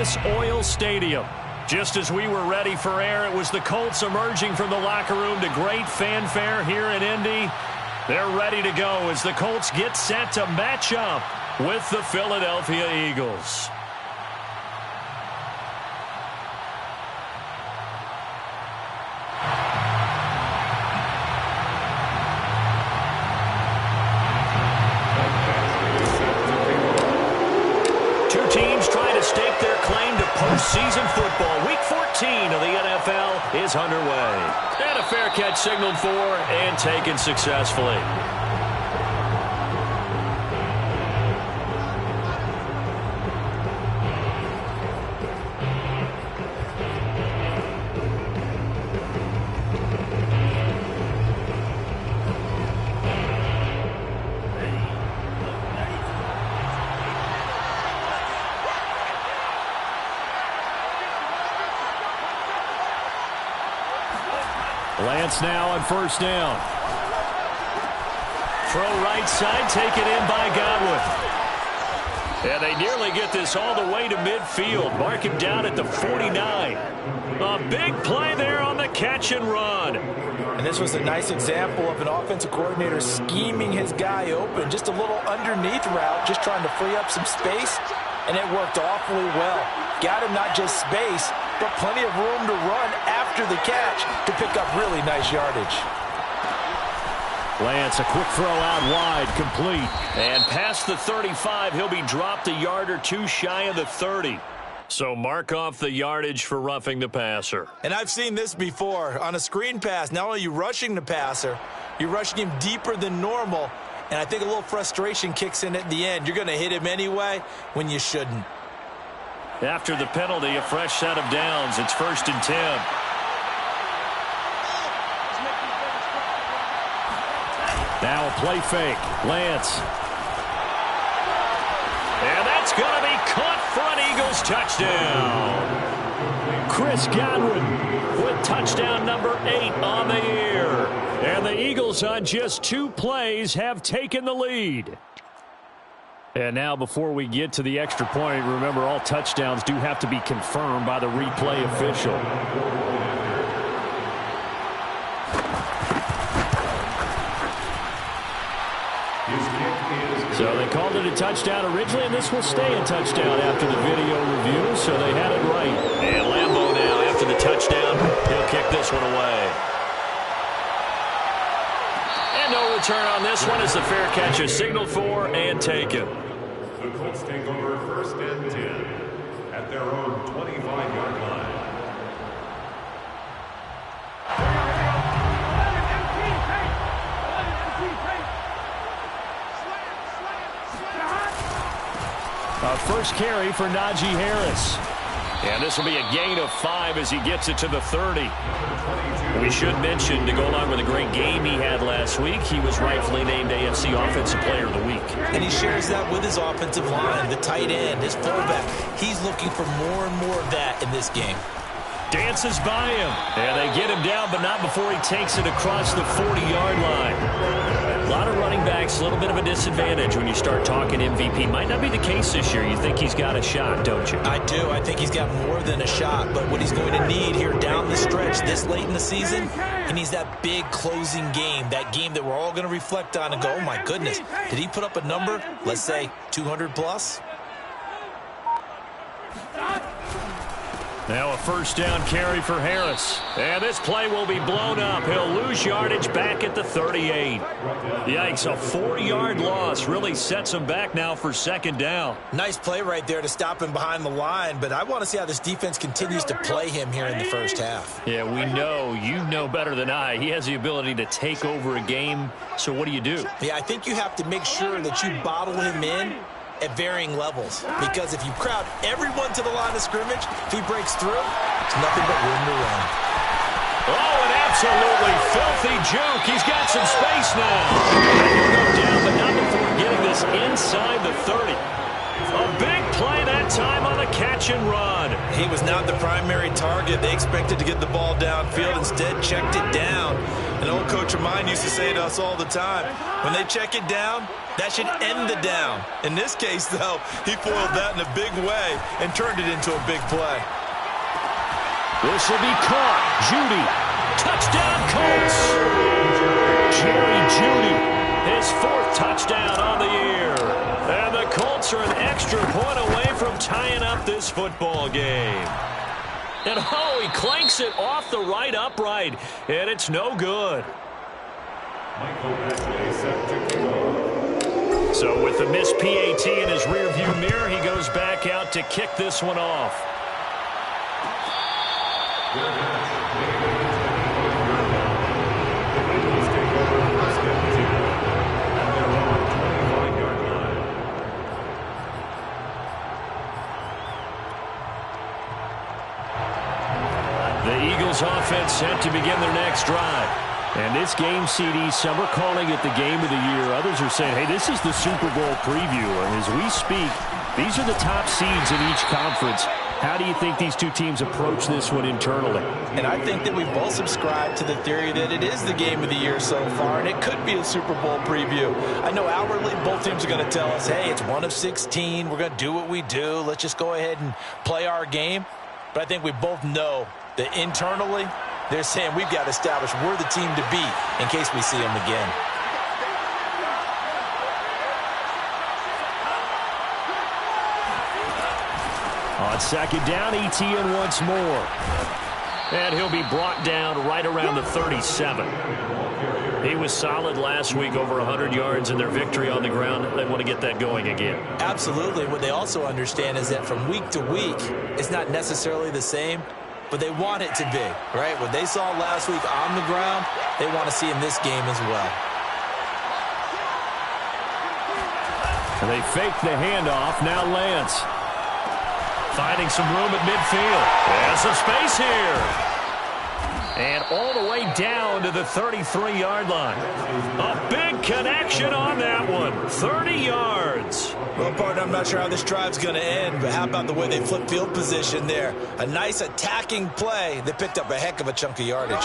Lucas Oil Stadium. Just as we were ready for air, it was the Colts emerging from the locker room to great fanfare here in Indy. They're ready to go as the Colts get set to match up with the Philadelphia Eagles. Two teams trying to stake their claim to postseason football. Week 14 of the NFL is underway. And a fair catch signaled for and taken successfully. Lance now on first down. Throw right side, taken in by Godwin. And they nearly get this all the way to midfield. Mark him down at the 49. A big play there on the catch and run. And this was a nice example of an offensive coordinator scheming his guy open. Just a little underneath route, just trying to free up some space. And it worked awfully well. Got him not just space, but plenty of room to run after the catch to pick up really nice yardage. Lance, a quick throw out wide, complete. And past the 35, he'll be dropped a yard or two shy of the 30. So mark off the yardage for roughing the passer. And I've seen this before. On a screen pass, not only are you rushing the passer, you're rushing him deeper than normal. And I think a little frustration kicks in at the end. You're going to hit him anyway when you shouldn't. After the penalty, a fresh set of downs. It's 1st and 10. Now a play fake. Lance. And that's going to be caught for an Eagles touchdown. Chris Godwin with touchdown number 8 on the year. And the Eagles on just 2 plays have taken the lead. And now before we get to the extra point, remember all touchdowns do have to be confirmed by the replay official. So they called it a touchdown originally, and this will stay a touchdown after the video review, so they had it right. And Lambeau now, after the touchdown, he'll kick this one away. And no return on this one as the fair catch is signaled for and taken. The Colts take over 1st and 10 at their own 25-yard line. A first carry for Najee Harris. And this will be a gain of 5 as he gets it to the 30. We should mention, to go along with a great game he had last week, he was rightfully named AFC Offensive Player of the Week. And he shares that with his offensive line, the tight end, his fullback. He's looking for more and more of that in this game. Dances by him. And they get him down, but not before he takes it across the 40-yard line. A lot of running backs, a little bit of a disadvantage when you start talking MVP. Might not be the case this year. You think he's got a shot, don't you? I do. I think he's got more than a shot. But what he's going to need here down the stretch this late in the season, he needs that big closing game, that game that we're all going to reflect on and go, oh, my goodness, did he put up a number, let's say, 200 plus? Now a first down carry for Harris. And this play will be blown up. He'll lose yardage back at the 38. Yikes, a 4-yard loss really sets him back now for 2nd down. Nice play right there to stop him behind the line, but I want to see how this defense continues to play him here in the first half. Yeah, we know, you know better than I, he has the ability to take over a game. So what do you do? Yeah, I think you have to make sure that you bottle him in at varying levels, because if you crowd everyone to the line of scrimmage, if he breaks through, it's nothing but room to run. Oh, an absolutely filthy juke. He's got some space now. And he'll go down, but not before getting this inside the 30. A big play that time on the catch and run. He was not the primary target. They expected to get the ball downfield. Instead, checked it down. An old coach of mine used to say to us all the time, when they check it down, that should end the down. In this case, though, he foiled that in a big way and turned it into a big play. This will be caught. Judy. Touchdown, Colts. Jerry Judy, his 4th touchdown on the year. And the Colts are an extra point away from tying up this football game. And oh, he clanks it off the right upright, and it's no good. So with the missed PAT in his rearview mirror, he goes back out to kick this one off. Offense set to begin their next drive. And this game, CD, some are calling it the game of the year. Others are saying, hey, this is the Super Bowl preview. And as we speak, these are the top seeds in each conference. How do you think these two teams approach this one internally? And I think that we both subscribe to the theory that it is the game of the year so far, and it could be a Super Bowl preview. I know outwardly both teams are going to tell us, hey, it's 1 of 16. We're going to do what we do. Let's just go ahead and play our game. But I think we both know that internally, they're saying we've got to establish we're the team to beat in case we see them again. On second down, Etienne once more. And he'll be brought down right around the 37. He was solid last week, over 100 yards in their victory on the ground. They want to get that going again. Absolutely. What they also understand is that from week to week, it's not necessarily the same, but they want it to be, right? What they saw last week on the ground, they want to see in this game as well. And they fake the handoff. Now Lance finding some room at midfield. There's some space here. And all the way down to the 33-yard line. A big connection on that one. 30 yards. Well, partner, I'm not sure how this drive's going to end, but how about the way they flip field position there? A nice attacking play that picked up a heck of a chunk of yardage.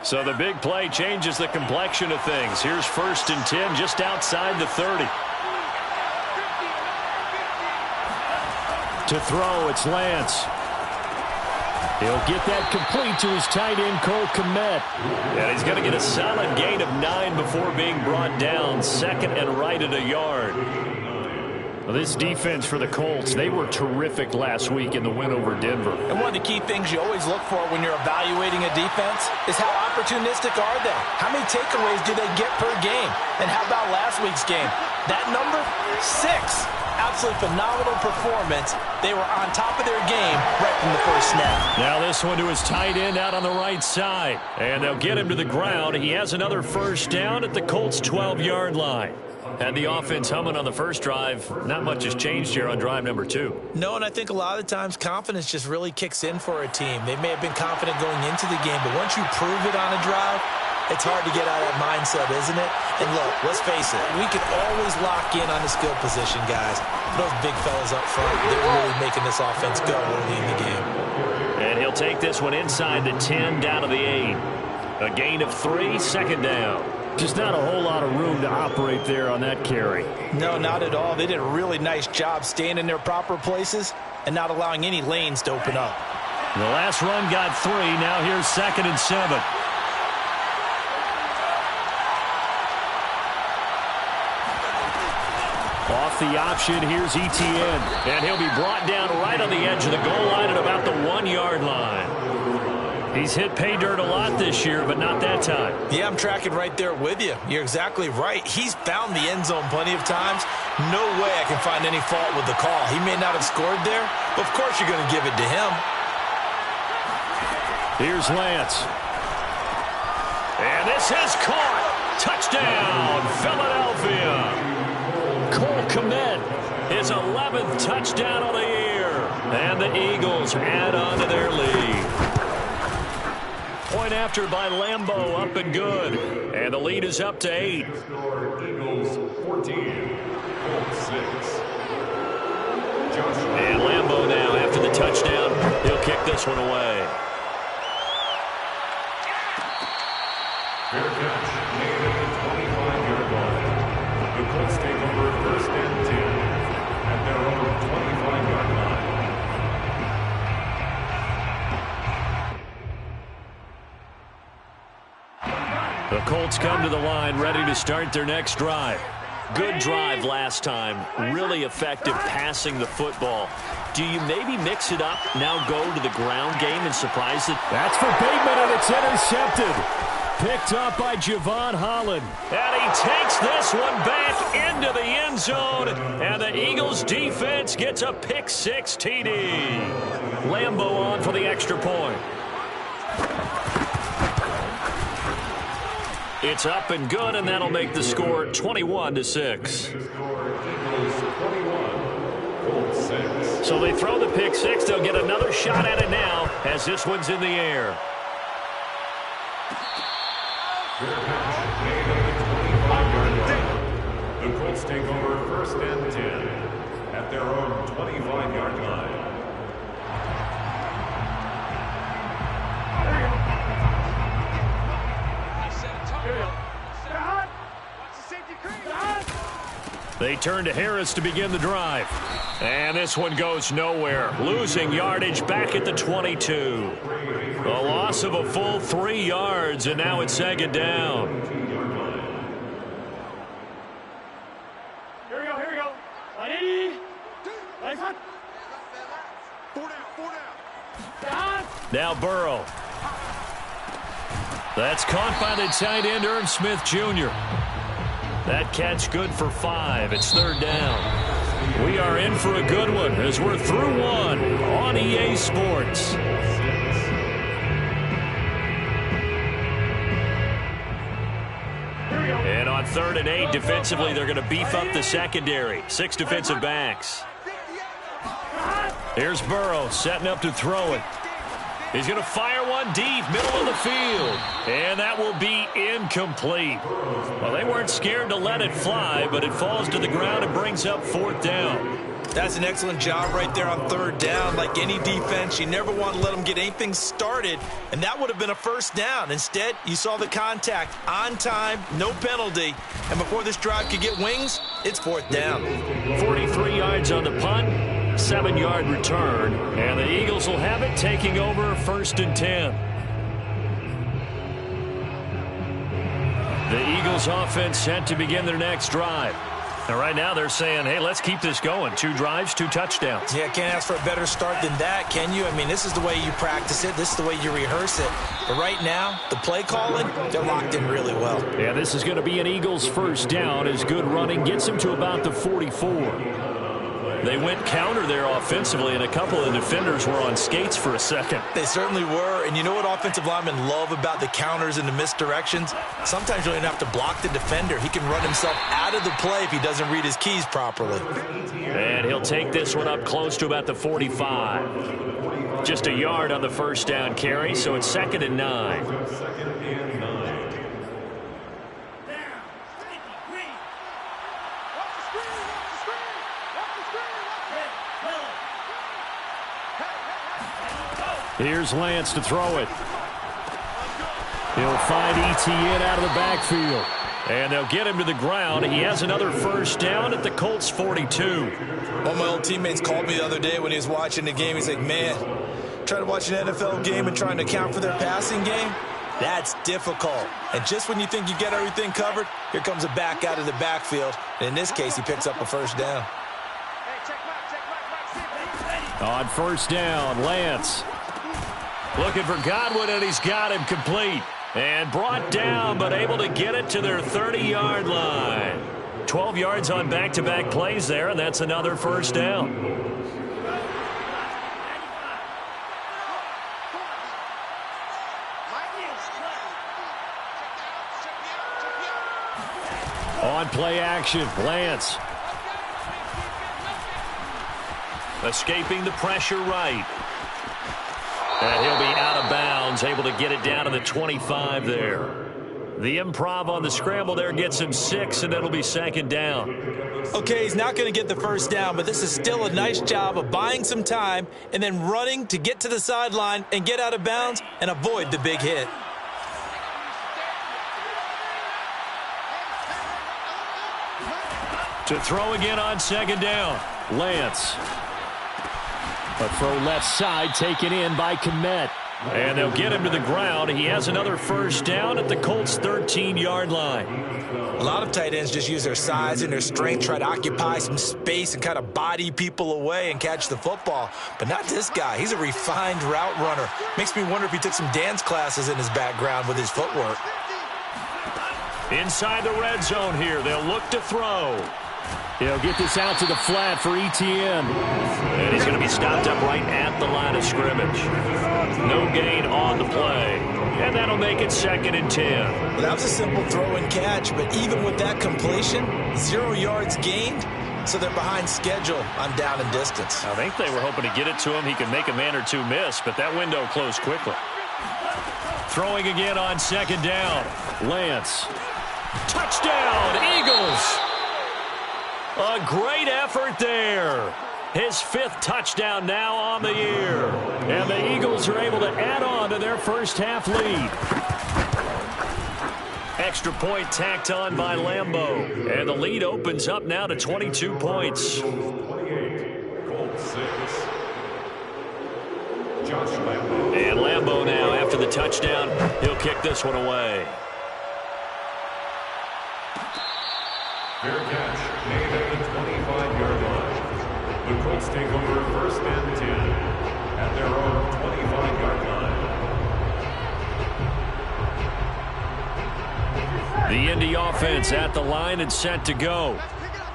So the big play changes the complexion of things. Here's 1st and 10 just outside the 30. To throw, it's Lance. He'll get that complete to his tight end, Cole Kmet. And he's going to get a solid gain of 9 before being brought down. 2nd and right at a yard. Well, this defense for the Colts, they were terrific last week in the win over Denver. And one of the key things you always look for when you're evaluating a defense is how opportunistic are they? How many takeaways do they get per game? And how about last week's game? That number, 6. Absolutely phenomenal performance. They were on top of their game right from the first snap. Now this one to his tight end out on the right side. And they'll get him to the ground. He has another 1st down at the Colts' 12-yard line. Had the offense humming on the first drive. Not much has changed here on drive number 2. No, and I think a lot of the times confidence just really kicks in for a team. They may have been confident going into the game, but once you prove it on a drive, it's hard to get out of that mindset, isn't it? And look, let's face it, we can always lock in on the skill position, guys. Those big fellas up front, they're really making this offense go early in the game. And he'll take this one inside the 10, down to the 8. A gain of 3, 2nd down. Just not a whole lot of room to operate there on that carry. No, not at all. They did a really nice job staying in their proper places and not allowing any lanes to open up. The last run got 3. Now here's 2nd and 7. Off the option, here's Etienne. And he'll be brought down right on the edge of the goal line at about the 1-yard line. He's hit pay dirt a lot this year, but not that time. Yeah, I'm tracking right there with you. You're exactly right. He's found the end zone plenty of times. No way I can find any fault with the call. He may not have scored there, but of course you're going to give it to him. Here's Lance. And this is caught. Touchdown, Philadelphia. Cole Kmet, his 11th touchdown of the year. And the Eagles add on to their lead. Point after by Lambeau, up and good. And the lead is up to 8. Eagles 14, Colts 6. And Lambeau now, after the touchdown, he'll kick this one away. Fair catch made at the 25-yard line. The Colts take over first and 10 at their own 25-yard line. The Colts come to the line ready to start their next drive. Good drive last time. Really effective passing the football. Do you maybe mix it up, now go to the ground game and surprise it? That's for Bateman, and it's intercepted. Picked up by Javon Holland. And he takes this one back into the end zone. And the Eagles defense gets a pick-6 TD. Lambeau on for the extra point. It's up and good, and that'll make the score 21-6. So they throw the pick-6. They'll get another shot at it now as this one's in the air. The Colts take over first and 10 at their own 25-yard line. They turn to Harris to begin the drive. And this one goes nowhere. Losing yardage back at the 22. A loss of a full 3 yards, and now it's second down. Here we go. Ready? Nice one. 4 down. Now Burrow. That's caught by the tight end, Irv Smith Jr. That catch good for 5. It's third down. We are in for a good one as we're through one on EA Sports. And on 3rd and 8, defensively, they're going to beef up the secondary. 6 defensive backs. Here's Burrow setting up to throw it. He's going to fire one deep, middle of the field. And that will be incomplete. Well, they weren't scared to let it fly, but it falls to the ground and brings up 4th down. That's an excellent job right there on 3rd down. Like any defense, you never want to let them get anything started, and that would have been a first down. Instead, you saw the contact on time, no penalty, and before this drive could get wings, it's 4th down. 43 yards on the punt, 7-yard return, and the Eagles will have it taking over 1st and 10. The Eagles offense set to begin their next drive. And right now they're saying, hey, let's keep this going. 2 drives, 2 touchdowns. Yeah, can't ask for a better start than that, can you? I mean, this is the way you practice it. This is the way you rehearse it. But right now, the play calling, they're locked in really well. Yeah, this is going to be an Eagles first down as good running gets them to about the 44. They went counter there offensively, and a couple of defenders were on skates for a second. They certainly were, and you know what offensive linemen love about the counters and the misdirections? Sometimes you don't even have to block the defender. He can run himself out of the play if he doesn't read his keys properly. And he'll take this one up close to about the 45. Just a yard on the first down carry, so it's 2nd and 9. Here's Lance to throw it. He'll find Etienne out of the backfield. And they'll get him to the ground. He has another first down at the Colts 42. One of my old teammates called me the other day when he was watching the game. He's like, man, trying to watch an NFL game and trying to account for their passing game, that's difficult. And just when you think you get everything covered, here comes a back out of the backfield. And in this case, he picks up a first down. On first down, Lance looking for Godwin, and he's got him complete. And brought down, but able to get it to their 30-yard line. 12 yards on back-to-back plays there, and that's another first down. On play action, Lance. Escaping the pressure right. And he'll be out of bounds, able to get it down to the 25 there. The improv on the scramble there gets him 6, and it'll be 2nd down. Okay, he's not going to get the first down, but this is still a nice job of buying some time and then running to get to the sideline and get out of bounds and avoid the big hit. To throw again on 2nd down, Lance. A throw left side taken in by Kmet. And they'll get him to the ground. He has another first down at the Colts' 13-yard line. A lot of tight ends just use their size and their strength, try to occupy some space and kind of body people away and catch the football. But not this guy. He's a refined route runner. Makes me wonder if he took some dance classes in his background with his footwork. Inside the red zone here. They'll look to throw. He'll get this out to the flat for Etienne. And he's going to be stopped up right at the line of scrimmage. No gain on the play. And that'll make it 2nd and 10. Well, that was a simple throw and catch, but even with that completion, 0 yards gained, so they're behind schedule on down and distance. I think they were hoping to get it to him. He could make a man or two miss, but that window closed quickly. Throwing again on 2nd down. Lance. Touchdown, Eagles! A great effort there. His 5th touchdown now on the year. And the Eagles are able to add on to their first half lead. Extra point tacked on by Lambeau. And the lead opens up now to 22 points. 28, Colts 6. Josh Lambeau. And Lambeau now, after the touchdown, he'll kick this one away. Fair catch made at the 25-yard line. The Colts take over 1st and 10 at their own 25-yard line. The Indy offense at the line and set to go.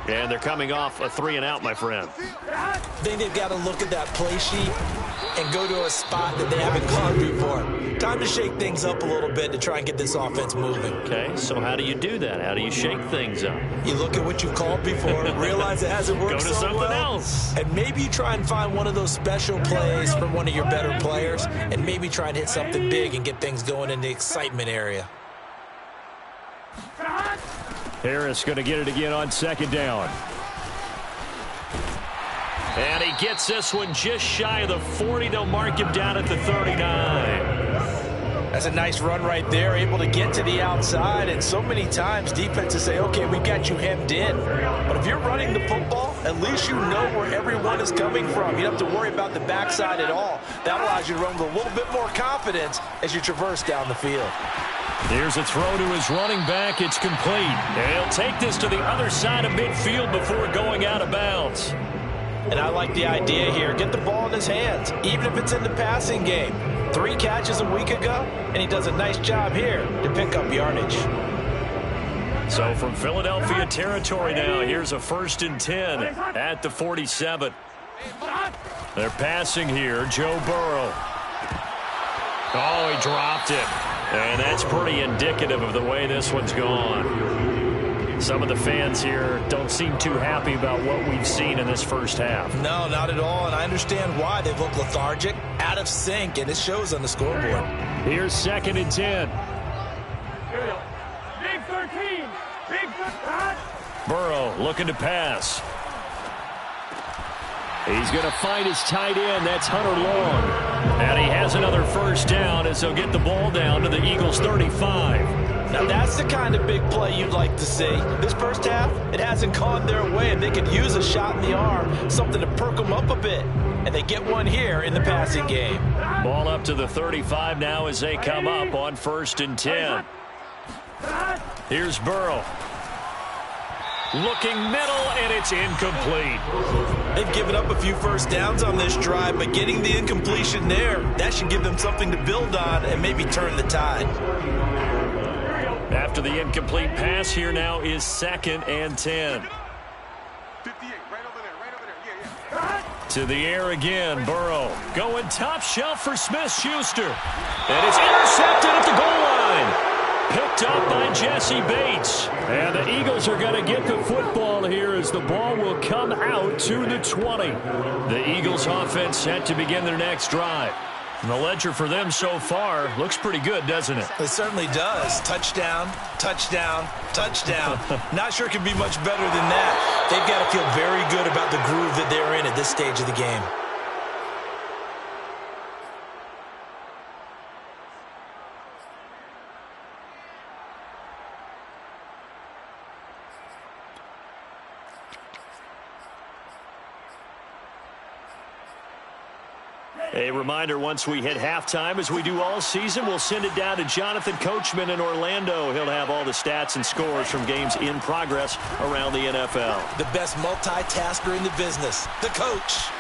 And they're coming off a 3-and-out, my friend. I think they've got to look at that play sheet and go to a spot that they haven't gone before. Time to shake things up a little bit to try and get this offense moving. Okay, so how do you do that? How do you shake things up? You look at what you called before, realize it hasn't worked Go to so something well, else. and maybe you try and find one of those special plays from one of your better players, and maybe try and hit something big and get things going in the excitement area. Harris going to get it again on 2nd down. And he gets this one just shy of the 40. They'll mark him down at the 39. That's a nice run right there, able to get to the outside, and so many times defenses say, okay, we got you hemmed in. But if you're running the football, at least you know where everyone is coming from. You don't have to worry about the backside at all. That allows you to run with a little bit more confidence as you traverse down the field. Here's a throw to his running back. It's complete. And he'll take this to the other side of midfield before going out of bounds. And I like the idea here. Get the ball in his hands, even if it's in the passing game. 3 catches a week ago, and he does a nice job here to pick up yardage. So from Philadelphia territory now, here's a 1st and 10 at the 47. They're passing here. Joe Burrow. Oh, he dropped it. And that's pretty indicative of the way this one's gone. Some of the fans here don't seem too happy about what we've seen in this first half. No, not at all, and I understand why. They look lethargic, out of sync, and it shows on the scoreboard. Here's 2nd and 10. Big 13. Big 13. Burrow looking to pass. He's going to find his tight end. That's Hunter Long. And he has another first down as they'll get the ball down to the Eagles' 35. Now that's the kind of big play you'd like to see. This first half, it hasn't gone their way, and they could use a shot in the arm, something to perk them up a bit. And they get one here in the passing game. Ball up to the 35 now as they come up on 1st and 10. Here's Burrow. Looking middle, and it's incomplete. They've given up a few first downs on this drive, but getting the incompletion there, that should give them something to build on and maybe turn the tide. After the incomplete pass, here now is 2nd and 10. 58, right over there. To the air again, Burrow going top shelf for Smith-Schuster. And it's intercepted at the goal line. Picked up by Jesse Bates. And the Eagles are going to get the football here as the ball will come out to the 20. The Eagles offense set to begin their next drive. And the ledger for them so far looks pretty good, doesn't it? It certainly does. Touchdown, touchdown, touchdown. Not sure it can be much better than that. They've got to feel very good about the groove that they're in at this stage of the game. A reminder, once we hit halftime, as we do all season, we'll send it down to Jonathan Coachman in Orlando. He'll have all the stats and scores from games in progress around the NFL. The best multitasker in the business, the coach.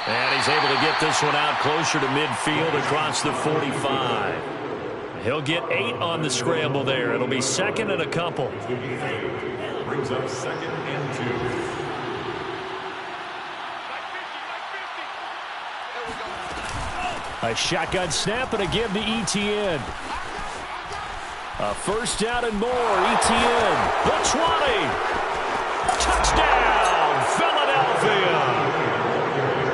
And he's able to get this one out closer to midfield across the 45. He'll get 8 on the scramble there. It'll be second and a couple. Brings up second and 2. A shotgun snap and a give to Etienne. A first down and more. Etienne, the 20. Touchdown, Philadelphia.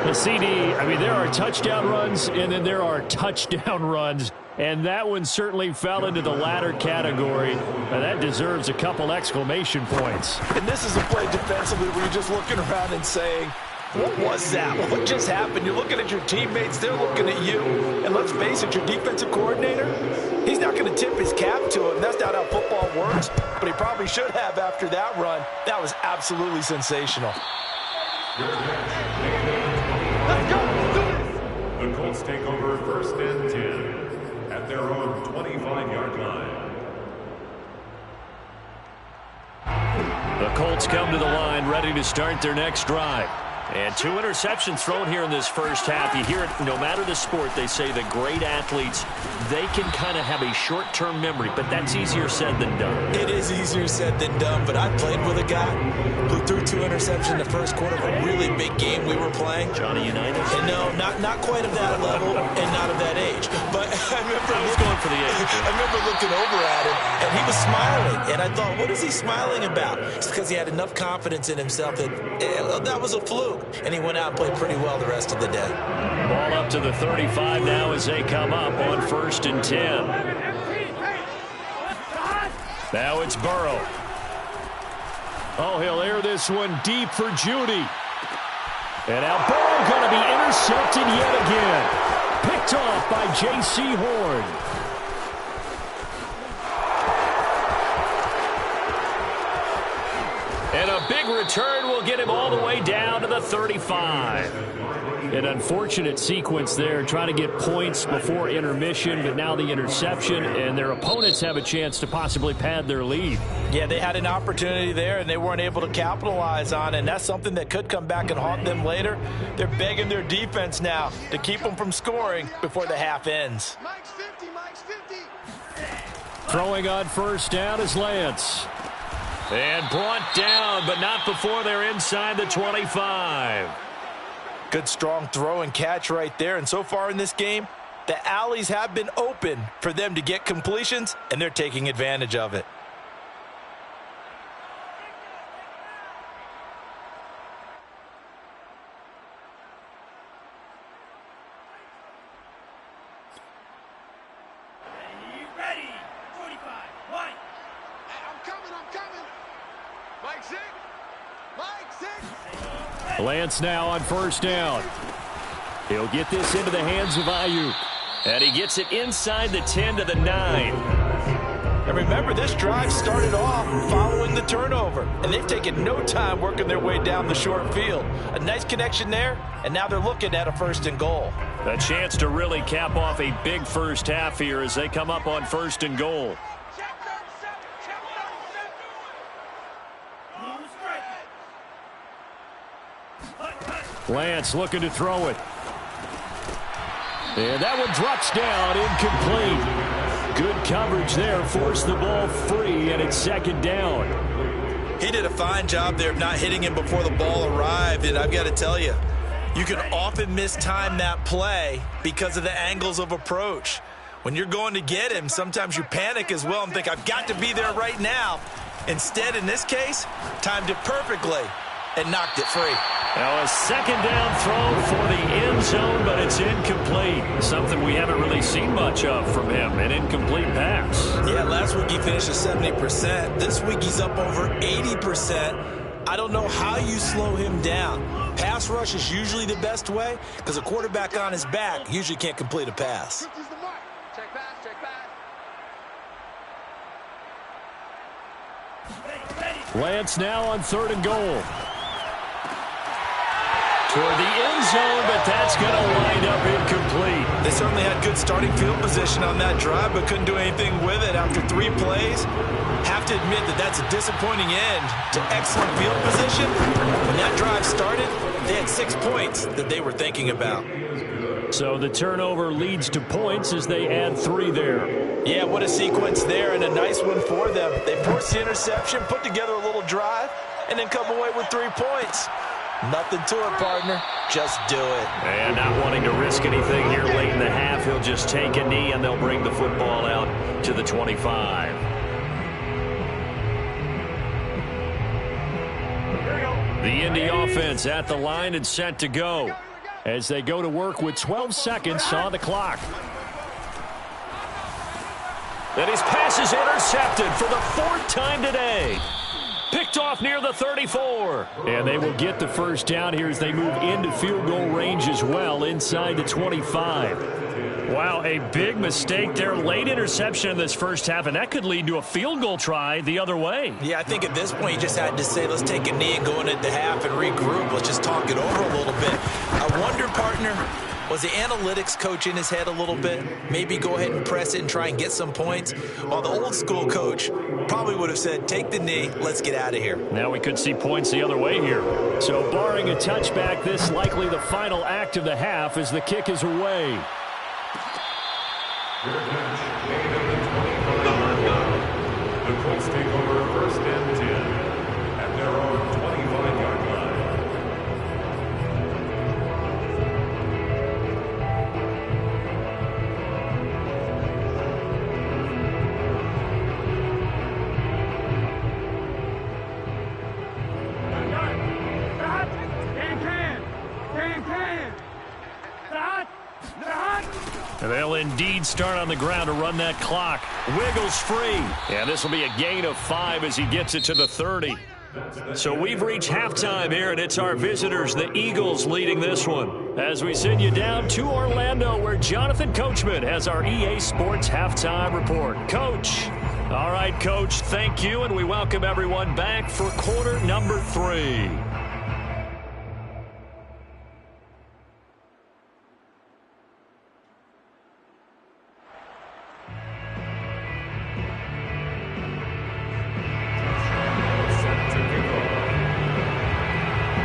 The CD, I mean, there are touchdown runs and then there are touchdown runs. And that one certainly fell into the latter category. And that deserves a couple exclamation points. And this is a play defensively where you're just looking around and saying, what was that? What just happened? You're looking at your teammates. They're looking at you. And let's face it, your defensive coordinator, he's not going to tip his cap to him. That's not how football works. But he probably should have after that run. That was absolutely sensational. Let's go. Let's do this. The Colts take over first and 10 at their own 25-yard line. The Colts come to the line ready to start their next drive. And 2 interceptions thrown here in this first half. You hear it, no matter the sport, they say the great athletes, they can kind of have a short-term memory, but that's easier said than done. It is easier said than done, but I played with a guy who threw 2 interceptions in the first quarter of a really big game we were playing. Johnny Unitas? And no, not quite of that level and not of that age. But I was going for the age. I remember looking over at him, and he was smiling. And I thought, what is he smiling about? It's because he had enough confidence in himself that that was a fluke. And he went out and played pretty well the rest of the day. Ball up to the 35 now as they come up on first and 10. Now it's Burrow. Oh, he'll air this one deep for Judy. And now Burrow going to be intercepted yet again. Picked off by J.C. Horn. And a big return will get him all the way down to the 35. An unfortunate sequence there, trying to get points before intermission, but now the interception, and their opponents have a chance to possibly pad their lead. Yeah, they had an opportunity there, and they weren't able to capitalize on it, and that's something that could come back and haunt them later. They're begging their defense now to keep them from scoring before the half ends. Mike's 50, Mike's 50. Throwing on first down is Lance. And brought down, but not before they're inside the 25. Good strong throw and catch right there. And so far in this game, the alleys have been open for them to get completions, and they're taking advantage of it. Ready. 45. One. I'm coming. Mike's in. Mike's in. Lance now on first down. He'll get this into the hands of Ayuk. And he gets it inside the 10 to the 9. And remember, this drive started off following the turnover. And they've taken no time working their way down the short field. A nice connection there, and now they're looking at a first and goal. A chance to really cap off a big first half here as they come up on first and goal. Lance looking to throw it. And that one drops down, incomplete. Good coverage there, forced the ball free, and it's second down. He did a fine job there of not hitting him before the ball arrived, and I've got to tell you, you can often mistime that play because of the angles of approach. When you're going to get him, sometimes you panic as well and think, I've got to be there right now. Instead, in this case, timed it perfectly and knocked it free. Now a second down throw for the end zone, but it's incomplete. Something we haven't really seen much of from him, an incomplete pass. Yeah, last week he finished at 70%. This week he's up over 80%. I don't know how you slow him down. Pass rush is usually the best way because a quarterback on his back usually can't complete a pass. Check pass, check pass. Lance now on 3rd and goal. Toward the end zone, but that's going to wind up incomplete. They certainly had good starting field position on that drive, but couldn't do anything with it after 3 plays. Have to admit that that's a disappointing end to excellent field position. When that drive started, they had 6 points that they were thinking about. So the turnover leads to points as they add 3 there. Yeah, what a sequence there, and a nice one for them. They forced the interception, put together a little drive, and then come away with 3 points. Nothing to it, partner. Just do it. And not wanting to risk anything here late in the half, he'll just take a knee, and they'll bring the football out to the 25. The Indy offense at the line and set to go as they go to work with 12 seconds on the clock. And his pass is intercepted for the 4th time today. Picked off near the 34. And they will get the first down here as they move into field goal range as well inside the 25. Wow, a big mistake there. Late interception in this first half, and that could lead to a field goal try the other way. Yeah, I think at this point you just had to say, let's take a knee and go into the half and regroup. Let's just talk it over a little bit. I wonder, partner, was the analytics coach in his head a little bit? Maybe go ahead and press it and try and get some points? While the old school coach probably would have said, take the knee, let's get out of here. Now we could see points the other way here. So barring a touchback, this likely the final act of the half as the kick is away. The Colts take over 1st and 10 at their own 25-yard line. And they'll indeed start on the ground to run that clock. Wiggles free. And this will be a gain of 5 as he gets it to the 30. So we've reached halftime here, and it's our visitors, the Eagles, leading this one. As we send you down to Orlando, where Jonathan Coachman has our EA Sports Halftime Report. Coach. All right, Coach, thank you, and we welcome everyone back for quarter number 3.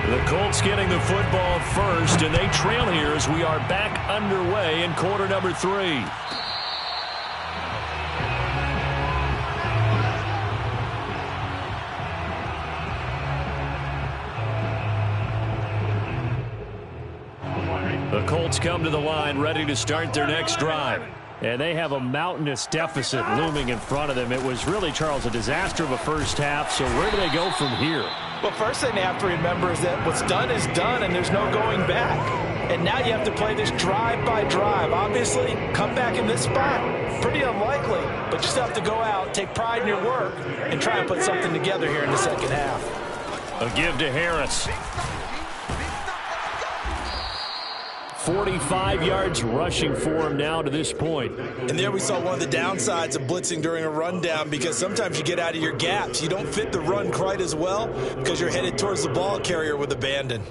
The Colts getting the football first, and they trail here as we are back underway in quarter number 3. The Colts come to the line ready to start their next drive. And they have a mountainous deficit looming in front of them. It was really, Charles, a disaster of a first half. So where do they go from here? Well, first thing they have to remember is that what's done is done, and there's no going back. And now you have to play this drive by drive. Obviously, come back in this spot, pretty unlikely. But you still have to go out, take pride in your work, and try and put something together here in the second half. A give to Harris. 45 yards rushing for him now to this point. And there we saw one of the downsides of blitzing during a rundown, because sometimes you get out of your gaps. You don't fit the run quite as well because you're headed towards the ball carrier with abandon.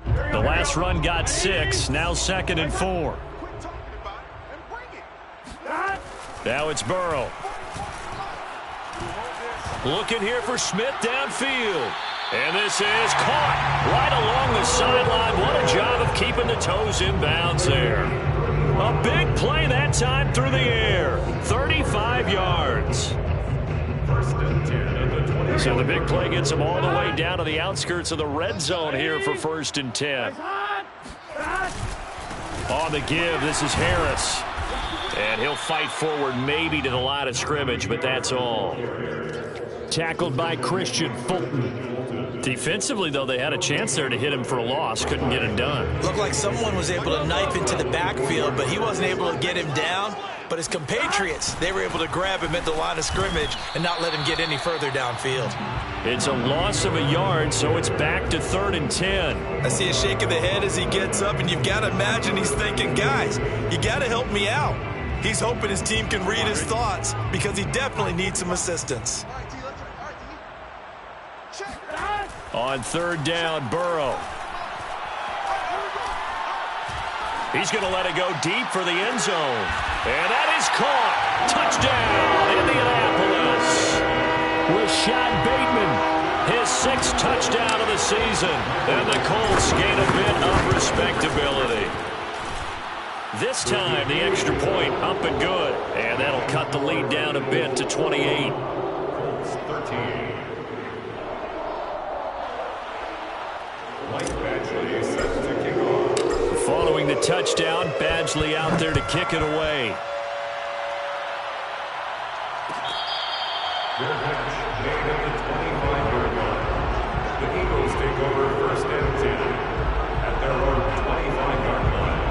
The last run got 6, now 2nd and 4. Now it's Burrow. Looking here for Smith downfield. And this is caught right along the sideline. What a job of keeping the toes in bounds there. A big play that time through the air. 35 yards. So the big play gets them all the way down to the outskirts of the red zone here for 1st and 10. On the give, this is Harris. And he'll fight forward maybe to the line of scrimmage, but that's all. Tackled by Christian Fulton. Defensively, though, they had a chance there to hit him for a loss. Couldn't get it done. Looked like someone was able to knife into the backfield, but he wasn't able to get him down. But his compatriots, they were able to grab him at the line of scrimmage and not let him get any further downfield. It's a loss of a yard, so it's back to 3rd and 10. I see a shake of the head as he gets up, and you've got to imagine he's thinking, guys, you got to help me out. He's hoping his team can read his thoughts because he definitely needs some assistance. On 3rd down, Burrow. He's going to let it go deep for the end zone. And that is caught. Touchdown, Indianapolis. Rashad Bateman, his 6th touchdown of the season. And the Colts gain a bit of respectability. This time, the extra point up and good. And that'll cut the lead down a bit to 28. Colts 13. Following the touchdown, Badgley out there to kick it away. Their catch made at the 25-yard line. The Eagles take over 1st and 10 at their own 25-yard line.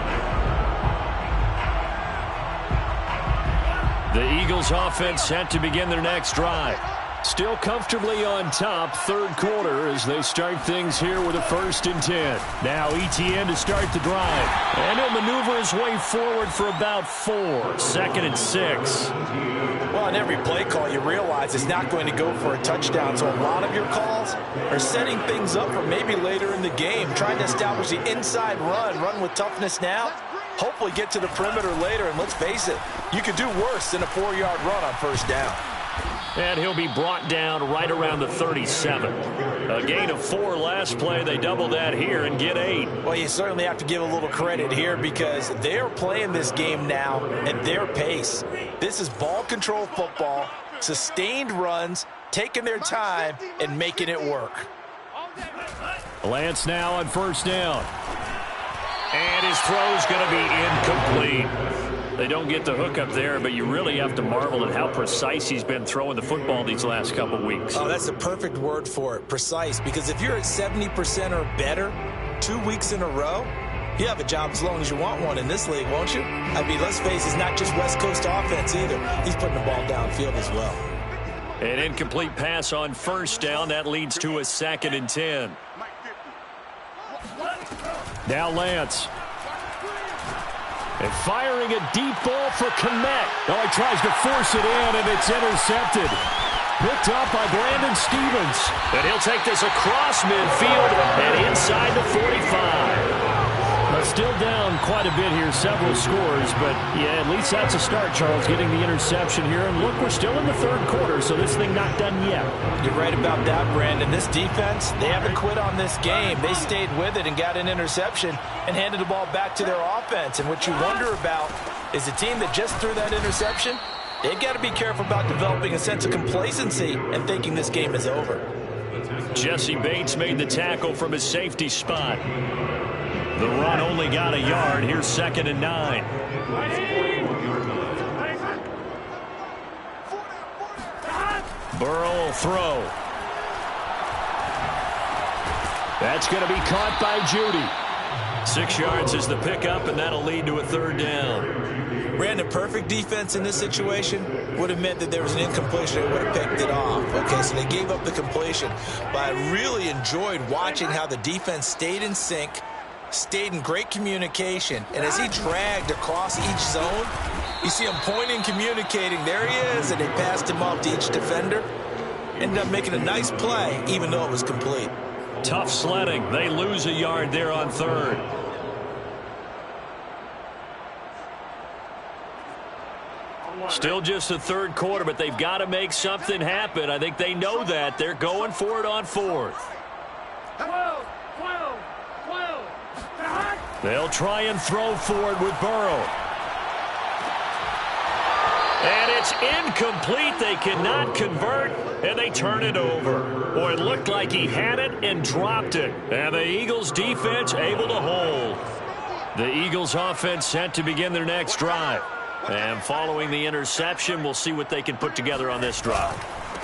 The Eagles offense set to begin their next drive. Still comfortably on top, 3rd quarter as they start things here with a 1st and 10. Now ETN to start the drive. And he'll maneuver his way forward for about 4. 2nd and 6. Well, on every play call, you realize it's not going to go for a touchdown. So a lot of your calls are setting things up for maybe later in the game, trying to establish the inside run with toughness now. Hopefully get to the perimeter later, and let's face it, you could do worse than a 4-yard run on 1st down. And he'll be brought down right around the 37. A gain of 4 last play. They double that here and get 8. Well, you certainly have to give a little credit here because they're playing this game now at their pace. This is ball control football, sustained runs, taking their time, and making it work. Lance now on 1st down. And his throw's going to be incomplete. They don't get the hook up there, but you really have to marvel at how precise he's been throwing the football these last couple weeks. Oh, that's the perfect word for it, precise, because if you're at 70% or better 2 weeks in a row, you have a job as long as you want one in this league, won't you? I mean, let's face it, it's not just West Coast offense either. He's putting the ball downfield as well. An incomplete pass on 1st down. That leads to a 2nd and 10. Now Lance. And firing a deep ball for Kmet. Oh, he tries to force it in, and it's intercepted. Picked up by Brandon Stevens. And he'll take this across midfield and inside the 45. Still down quite a bit here, several scores, but yeah, at least that's a start, Charles, getting the interception here. And look, we're still in the 3rd quarter, so this thing not done yet. You're right about that, Brandon. This defense, they haven't quit on this game. They stayed with it and got an interception and handed the ball back to their offense. And what you wonder about is a team that just threw that interception, they've got to be careful about developing a sense of complacency and thinking this game is over. Jesse Bates made the tackle from his safety spot. The run only got a yard. Here's 2nd and 9. Burrow will throw. That's going to be caught by Judy. 6 yards is the pickup, and that'll lead to a 3rd down. Brandon, perfect defense in this situation would have meant that there was an incompletion. They would have picked it off. Okay, so they gave up the completion. But I really enjoyed watching how the defense stayed in sync, stayed in great communication, and as he dragged across each zone, you see him pointing, communicating. There he is, and they passed him off to each defender. Ended up making a nice play, even though it was complete. Tough sledding. They lose a yard there on 3rd. Still just the 3rd quarter, but they've got to make something happen. I think they know that. They're going for it on 4th. They'll try and throw for it with Burrow. And it's incomplete. They cannot convert, and they turn it over. Boy, it looked like he had it and dropped it. And the Eagles defense able to hold. The Eagles offense set to begin their next drive. And following the interception, we'll see what they can put together on this drive.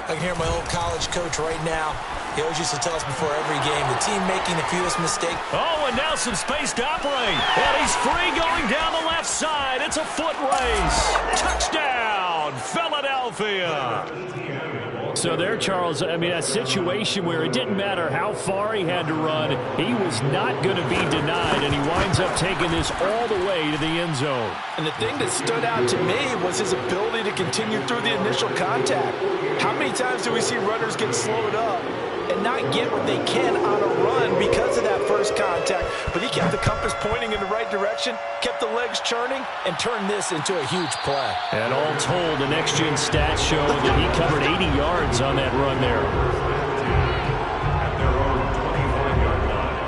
I can hear my old college coach right now. He always used to tell us before every game, the team making the fewest mistakes. Oh, and now some space to operate. And he's free going down the left side. It's a foot race. Touchdown, Philadelphia. So there, Charles, I mean, a situation where it didn't matter how far he had to run, he was not going to be denied, and he winds up taking this all the way to the end zone. And the thing that stood out to me was his ability to continue through the initial contact. How many times do we see runners get slowed up and not get what they can on a run because of that first contact? But he kept the compass pointing in the right direction, kept the legs churning, and turned this into a huge play. And all told, the next-gen stats show that he covered 80 yards on that run there. At their own 25-yard line.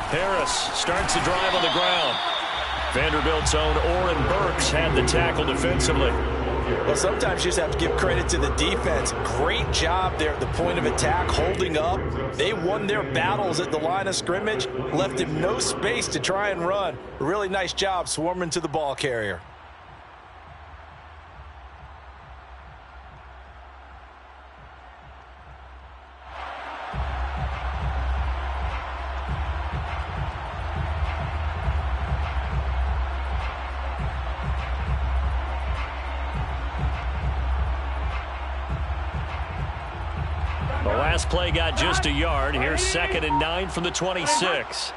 Harris starts the drive on the ground. Vanderbilt's own Oren Burks had the tackle defensively. Well, sometimes you just have to give credit to the defense. Great job there at the point of attack, holding up. They won their battles at the line of scrimmage, left him no space to try and run. A really nice job swarming to the ball carrier. The last play got just a yard. Here's 2nd and 9 from the 26.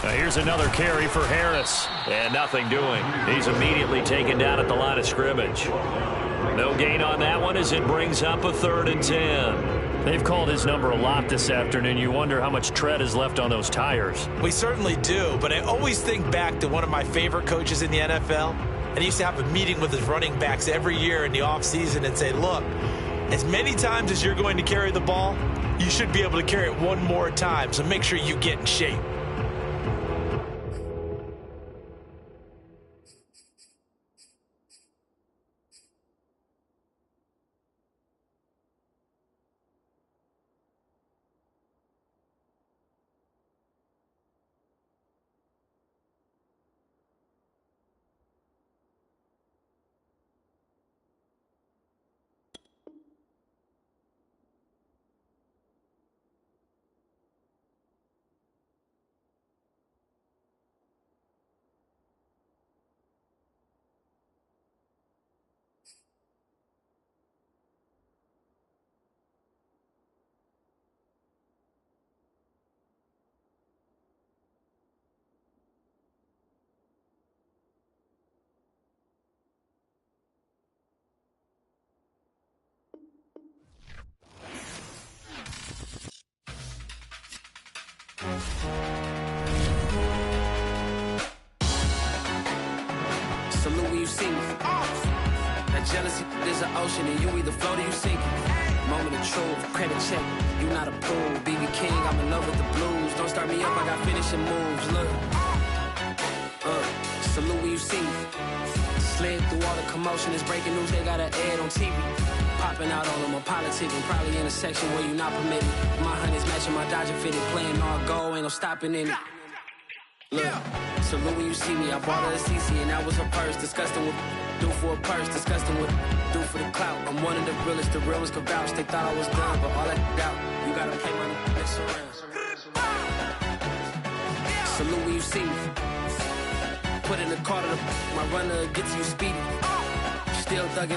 Now here's another carry for Harris. And nothing doing. He's immediately taken down at the line of scrimmage. No gain on that one as it brings up a 3rd and 10. They've called his number a lot this afternoon. You wonder how much tread is left on those tires. We certainly do, but I always think back to one of my favorite coaches in the NFL. And he used to have a meeting with his running backs every year in the offseason and say, look, as many times as you're going to carry the ball, you should be able to carry it one more time, so make sure you get in shape. Salute when you see me. That jealousy is an ocean, and you either float or you sink. Moment of truth, credit check. You not approved. BB King, I'm in love with the blues. Don't start me up, I got finishing moves. Look. Salute when you see me. Slid through all the commotion. It's breaking news, they got an ad on TV. Popping out on them, I'm politicking. Probably in a section where you not permitted. My honey's matching my Dodger fitted. Playing all go, ain't no stopping in it. Look, salute when you see me. I bought her a CC and that was her purse. Disgusting with do for a purse. Disgusting with do for the clout. I'm one of the realest. The real ones could vouch. They thought I was done, but all that doubt. You gotta play my next around. Salute when you see me. Put in the car to my runner gets you speedy. Still thugging.